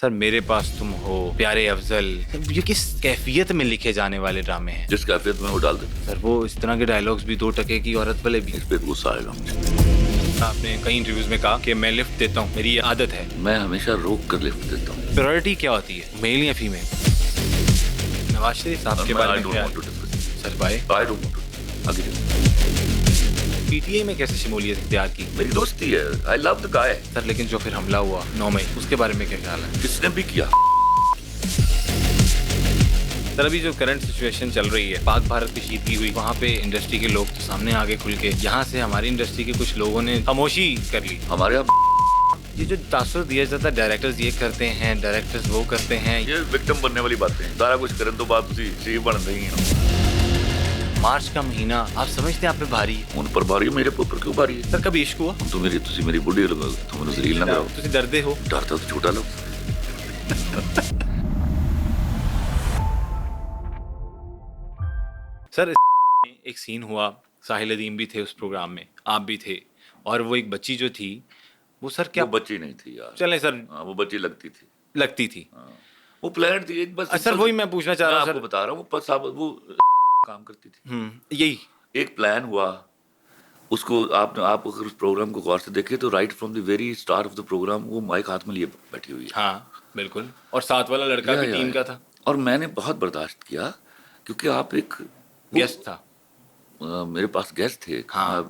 Sir मेरे पास तुम हो, प्यारे अफजल, ये किस कैफियत में लिखे जाने वाले ड्रामे हैं? जिस कैफियत में वो डाल देते सर वो इस तरह के डायलॉग्स भी 2 टके की औरत वाले भी। इस पे गुस्सा आएगा मुझे। आपने कई इंटरव्यूज में कहा कि मैं लिफ्ट देता हूँ, मेरी ये आदत है। मैं हमेशा रोक कर लिफ्ट देता हूँ। प्रायोरिटी क्या होती है, मेल या फीमेल? नवाज शरीफ साहब के बारे में क्या? Sir bye I don't want to आगे। पीटीआई में कैसे शमूलियत इख्तियार की? मेरी दोस्ती है, I love the guy. Sir लेकिन जो फिर हमला हुआ 9 मई, उसके बारे में क्या ख्याल है? किसने भी किया? सर अभी जो करंट सिचुएशन चल रही है, पाक भारत कशीदगी हुई, वहाँ पे इंडस्ट्री के लोग तो सामने आगे खुल के, यहाँ से हमारी इंडस्ट्री के कुछ लोगों ने खामोशी कर ली। हमारे यहाँ ये जो तासुर दिया जाता है, डायरेक्टर्स ये करते हैं, डायरेक्टर्स वो करते हैं, ये विक्टिम बनने वाली बातें हैं। सारा कुछ करने तो बात उसी बन रही है। मार्च का महीना आप समझते हैं आप पे भारी है? उन पर भारी है, मेरे ऊपर क्यों भारी है? सर कभी इश्क हुआ? तुसी मेरी बुढ़ी लगा, तुम नजरील ना करो। तुसी डरदे हो? डरता तो छोटा लो। सर एक सीन हुआ, साहिल अदीम भी थे उस प्रोग्राम में, आप भी थे, और वो एक बच्ची जो थी वो सर क्या, वो बच्ची नहीं थी यार। चले सर, हाँ, वो बच्ची लगती थी। वो प्लान थी एक बस। सर वही मैं पूछना चाह रहा हूँ सर, सर, बता रहा हूँ वो काम करती थी। यही एक प्लान हुआ उसको। आप अगर उस प्रोग्राम को गौर से देखें तो right from the very start of the programme वो माइक हाथ में लिए बैठी हुई है। हाँ बिल्कुल, और साथ वाला लड़का भी टीम का था। और मैंने बहुत बर्दाश्त किया क्योंकि आप एक गेस्ट था। मेरे पास गेस्ट थे। हाँ।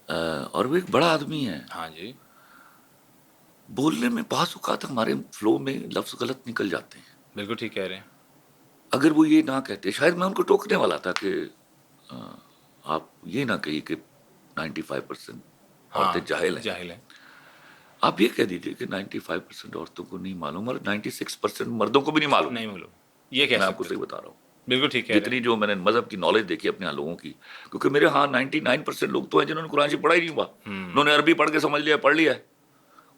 और वो एक बड़ा आदमी है। हाँ जी। बोलने में बात औकात हमारे फ्लो में लफ्ज गलत निकल जाते हैं। बिल्कुल ठीक कह रहे हैं। अगर वो ये ना कहते, शायद मैं उनको टोकने वाला था कि आप ये ना कहिए कि 95% औरतें जाहिल हैं। आप ये कह दीजिए कि 95% औरतों को नहीं मालूम और 96% मर्दों को भी नहीं मालूम। ये कैसे? मैं आपको सही बता रहा हूँ। बिल्कुल ठीक है। जितनी जो मैंने मजहब की नॉलेज देखी अपने यहाँ लोगों की, क्योंकि मेरे यहाँ 99% लोग तो हैं जिन्होंने कुरान शरीफ पढ़ा ही नहीं हुआ। उन्होंने अरबी पढ़ के समझ लिया, पढ़ लिया है,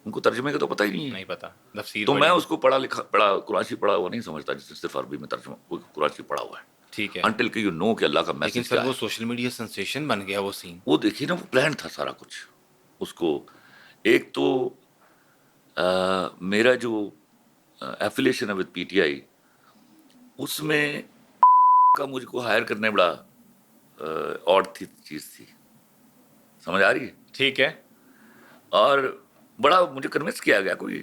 उनको तर्जुमे का तो पता ही नहीं है। नहीं पता तफसीर। तो मैं उसको पढ़ा कुरान शरीफ पढ़ा हुआ नहीं समझता जिसने सिर्फ अरबी में तर्जुमा कुरान शरीफ पढ़ा हुआ है। ठीक है। अनटिल कि यू नो कि अल्लाह का मैसेज। लेकिन सर वो सोशल मीडिया सेंसेशन बन गया वो सीन। वो देखिए ना, वो प्लान था सारा कुछ। उसको एक तो मेरा जो एफिलिएशन है विद पीटीआई, उसमें का मुझको हायर करने बड़ा ऑड थी चीज थी। समझ आ रही है? ठीक है। और बड़ा मुझे कन्विंस किया गया। कोई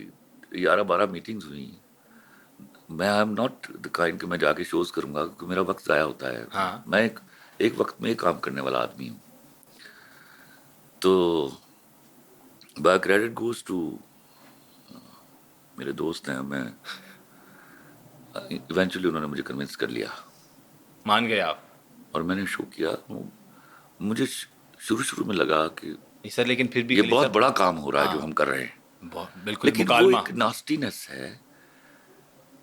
11-12 मीटिंग्स हुई। मैं I am not the kind कि मैं जाके शोज करूंगा क्योंकि मेरा वक्त ज़ाया होता है। हाँ। मैं एक वक्त में काम करने वाला आदमी हूँ। तो बाय क्रेडिट गोज टू मेरे दोस्त हैं। मैं इवेंचुअली उन्होंने मुझे कन्विंस कर लिया, मान गए आप, और मैंने शो किया। मुझे शुरू में लगा कि सर लेकिन फिर भी ये बहुत बड़ा काम हो रहा है जो हम कर रहे हैं। बिल्कुल। लेकिन वो एक नास्टीनेस है,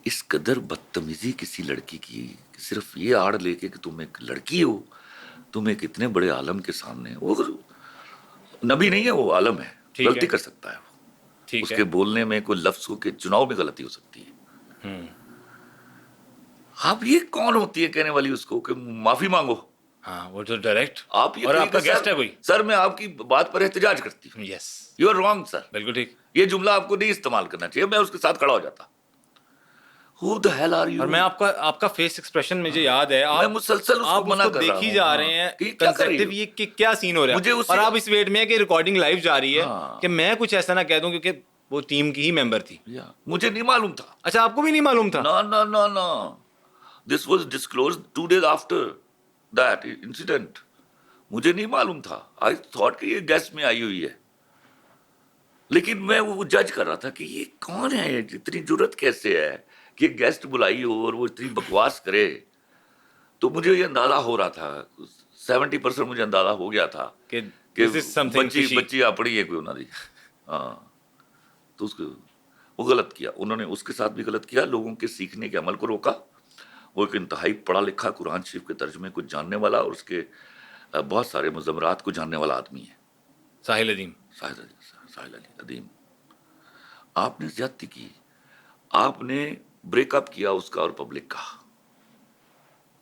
इस कदर बदतमीजी किसी लड़की की, सिर्फ ये आड़ लेके कि तुम एक लड़की हो, तुम एक इतने बड़े आलम के सामने, वो नबी नहीं है, वो आलम है, गलती कर सकता है वो। उसके बोलने में कोई लफ्जों के चुनाव में गलती हो सकती है। आप ये कौन होती है कहने वाली उसको कि माफी मांगो? हाँ, वो तो डायरेक्ट। आप ये और आपका गेस्ट है कोई? सर मैं आपकी बात पर एहतजाज करती हूँ। Yes, you are wrong sir. बिल्कुल ठीक। ये जुमला आपको नहीं इस्तेमाल करना चाहिए। मैं उसके साथ खड़ा हो जाता। Who the hell are you? और मैं आपका फेस एक्सप्रेशन मुझे याद है, मैं मुसलसल उसको मना कर रहा हूं। देखी जा रहे हैं कि क्या कर रही हो? ये कि क्या सीन हो रहा है, और आप इस वेट में है कि रिकॉर्डिंग लाइव जा रही है कि मैं कुछ ऐसा ना कह दूं क्योंकि वो टीम की ही मेंबर थी। मुझे नहीं मालूम था। अच्छा, आपको भी नहीं मालूम था? No. This was disclosed 2 days after that incident. मुझे नहीं मालूम था। I thought कि ये गेस्ट में आई हुई है, लेकिन मैं वो जज कर रहा था कि ये कौन है, इतनी जुर्रत कैसे है कि गेस्ट बुलाई हो और वो इतनी बकवास करे। तो मुझे ये अंदाजा हो रहा था, 70% मुझे अंदाजा हो गया था कि बच्ची अपनी है कोई उन्होंने। हाँ, तो उसको वो गलत किया उन्होंने, उसके साथ भी गलत किया। लोगों के सीखने के अमल को रोका। वो एक इंतहाई पढ़ा लिखा, कुरान शरीफ के तर्जुमे को जानने वाला और उसके बहुत सारे मुज़म्मरात को जानने वाला आदमी है, साहिल अदीम। साहिल अदीम। आपने ज्यादती की, आपने ब्रेकअप किया उसका और पब्लिक का।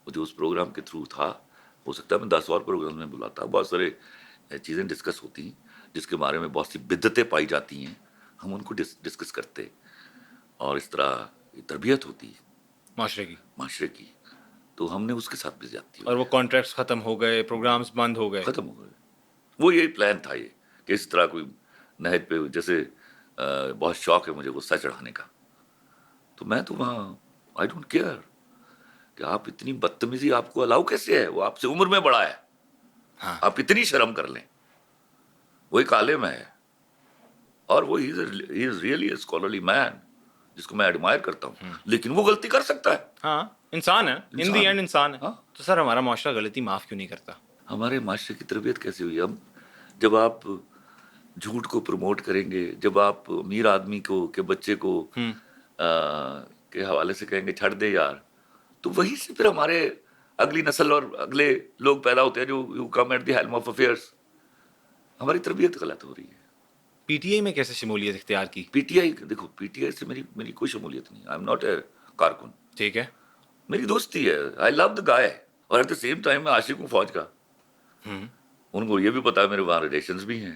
वो जो उस प्रोग्राम के थ्रू था, हो सकता है मैं 10 और प्रोग्राम में बुलाता, बहुत सारे चीज़ें डिस्कस होती जिसके बारे में बहुत सी बिद्दतें पाई जाती हैं, हम उनको डिस्कस करते। اور اس طرح تربیت ہوتی ہے معاشرے کی. معاشرے کی، تو ہم نے اس کے ساتھ بھی زیادتی اور وہ کانٹریکٹس ختم ہو گئے, پروگرامز بند ہو گئے. ختم ہو گئے. وہ یہی پلان تھا یہ کہ اس طرح کوئی نہج پہ جیسے بہت شوق ہے مجھے غصہ چڑھانے کا، تو میں تو وہاں آئی ڈونٹ کیئر کہ آپ اتنی بدتمیزی آپ کو الاؤ کیسے ہے، وہ آپ سے عمر میں بڑا ہے، ہاں. آپ اتنی شرم کر لیں. وہ ایک عالم ہے اور وہ ہی از ریئلی اے اسکالرلی مین جس کو میں ایڈمائر کرتا ہوں، لیکن وہ غلطی کر سکتا ہے. ہاں, انسان ہے, ان دی اینڈ انسان ہے. ہاں. تو سر ہمارا معاشرہ غلطی معاف کیوں نہیں کرتا؟ ہمارے معاشرے کی تربیت کیسے ہوئی؟ ہم جب آپ جھوٹ کو پروموٹ کریں گے، جب آپ امیر آدمی کو کے بچے کو کے حوالے سے کہیں گے چھڑ دے یار، تو وہیں سے پھر ہمارے اگلی نسل اور اگلے لوگ پیدا ہوتے ہیں جو you come at the helm of affairs. ہماری تربیت غلط ہو رہی ہے. پی ٹی آئی میں کیسے شمولیت اختیار کی؟ پی ٹی آئی دیکھو، پی ٹی آئی سے میری کوئی شمولیت نہیں. آئی ایم ناٹ اے کارکن. ٹھیک ہے. میری دوستی ہے. آئی لو دا گائے، اور ایٹ دا سیم ٹائم میں عاشق ہوں فوج کا. ان کو یہ بھی پتا ہے میرے وہاں ریلیشنز بھی ہیں،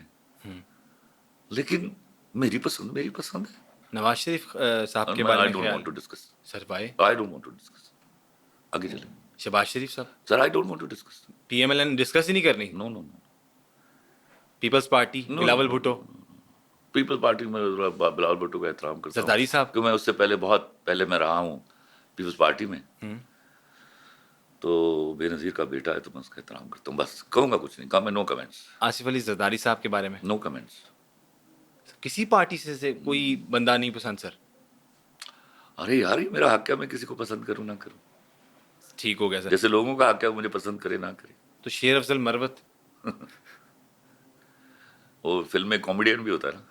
لیکن میری پسند ہے. نواز شریف صاحب کے بارے آئی میں ڈونٹ خیال؟ Want to discuss. سر بھائی I don't want to discuss. آگے چلیں. شہباز شریف صاحب. Sir I don't want to discuss. P M L N discuss ہی نہیں کرنی؟ No no no. Peoples Party Bilawal Bhutto. Peoples Party میں بلاول بھٹو کا احترام کرتا ہوں، زرداری صاحب. کیونکہ میں اس سے بہت پہلے میں رہا ہوں پیپلز پارٹی میں، تو بے نظیر کا بیٹا ہے تو میں اس کا احترام کرتا ہوں. بس کہوں گا کچھ نہیں، نو کمنٹس. آصف علی زرداری صاحب کے بارے میں نو کمنٹس. کسی پارٹی سے کوئی بندہ نہیں پسند سر؟ ارے یار یہ میرا حق ہے، میں کسی کو پسند کروں نہ کروں. ٹھیک ہو گیا سر. جیسے لوگوں کا حق ہے مجھے پسند کرے نہ کرے. تو شیر افضل مروت وہ فلم میں کامیڈین بھی ہوتا ہے نا،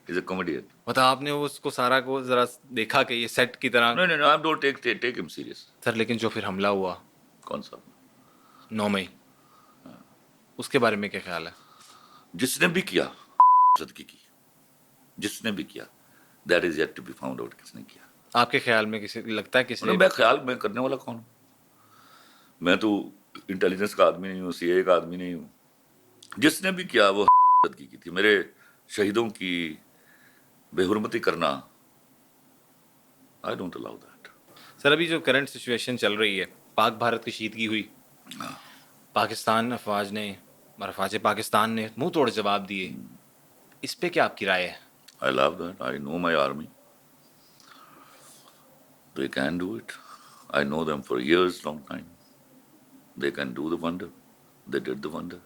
از اے کامیڈین. مطلب آپ نے اس کو سارا کو ذرا دیکھا کہ یہ سیٹ کی طرح؟ نہیں نہیں، آئی ڈونٹ ٹیک ہم سیریس. سر لیکن جو پھر حملہ ہوا کون سا؟ 9 مئی، اس کے بارے میں کیا خیال ہے؟ جس نے بھی کیا صدقے کی، جس نے بھی کیا، that is yet to be found out. کس نے کیا آپ کے خیال میں کسی لگتا ہے کسی؟ میں خیال میں کرنے والا کون ہوں؟ میں تو انٹیلیجنس کا آدمی نہیں ہوں، سی اے کا آدمی نہیں ہوں. جس نے بھی کیا وہ صدقے کی تھی. میرے شہیدوں کی بے حرمتی کرنا آئی ڈونٹ الاؤ دیٹ. سر ابھی جو کرنٹ سچویشن چل رہی ہے، پاک بھارت کشیدگی ہوئی، پاکستان افواج نے اور افواج پاکستان نے منہ توڑ جواب دیے، اس پہ کیا آپ کی رائے ہے؟ I love that. I know my army. They can do it. I know them for years, long time. They can do the wonder. They did the wonder.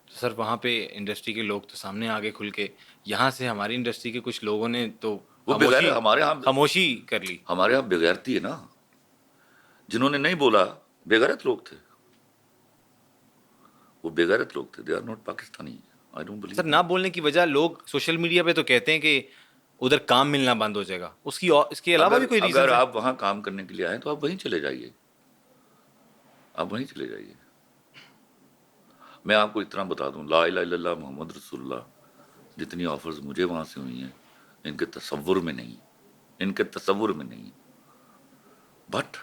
تو سر وہاں پہ انڈسٹری کے لوگ تو سامنے آگے کھل کے، یہاں سے ہماری انڈسٹری کے کچھ لوگوں نے تو وہ بغیر ہمارے ہاں خاموشی کر لی. ہمارے یہاں بغیرتی ہے نا، جنہوں نے نہیں بولا بغیرت لوگ تھے. وہ بغیرت لوگ تھے. They are not Pakistani. I don't believe. سر نہ بولنے کی وجہ لوگ سوشل میڈیا پہ تو کہتے ہیں کہ ادھر کام ملنا بند ہو جائے گا، اس کے علاوہ بھی کوئی ریزن؟ اگر آپ وہاں کام کرنے کے لیے آئے تو آپ وہیں چلے جائیے. آپ وہیں چلے جائیے. میں آپ کو اتنا بتا دوں، لا الہ الا اللہ محمد رسول اللہ جتنی آفرز مجھے وہاں سے ہوئی ہیں ان کے تصور میں نہیں، ان کے تصور میں نہیں. بٹ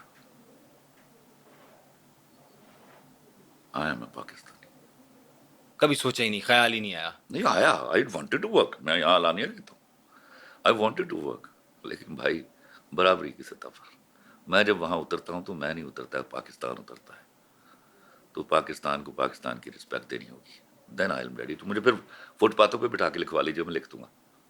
آئی ایم اے پاکستانی. کبھی سوچا ہی نہیں، خیال ہی نہیں آیا؟ نہیں آیا. I wanted to work. میں یہاں لانیہ کہتا ہوں، آئی وانٹیڈ ٹو ورک. لیکن بھائی برابری کی سطح پر میں جب وہاں اترتا ہوں تو میں نہیں اترتا، پاکستان اترتا ہے. تو پاکستان کو پاکستان کی رسپیکٹ دینی ہوگی. دین آئی ایم ریڈی. تو مجھے پھر فٹ پاتھوں پہ بٹھا کے لکھوا لیجیے، میں لکھ دوں گا.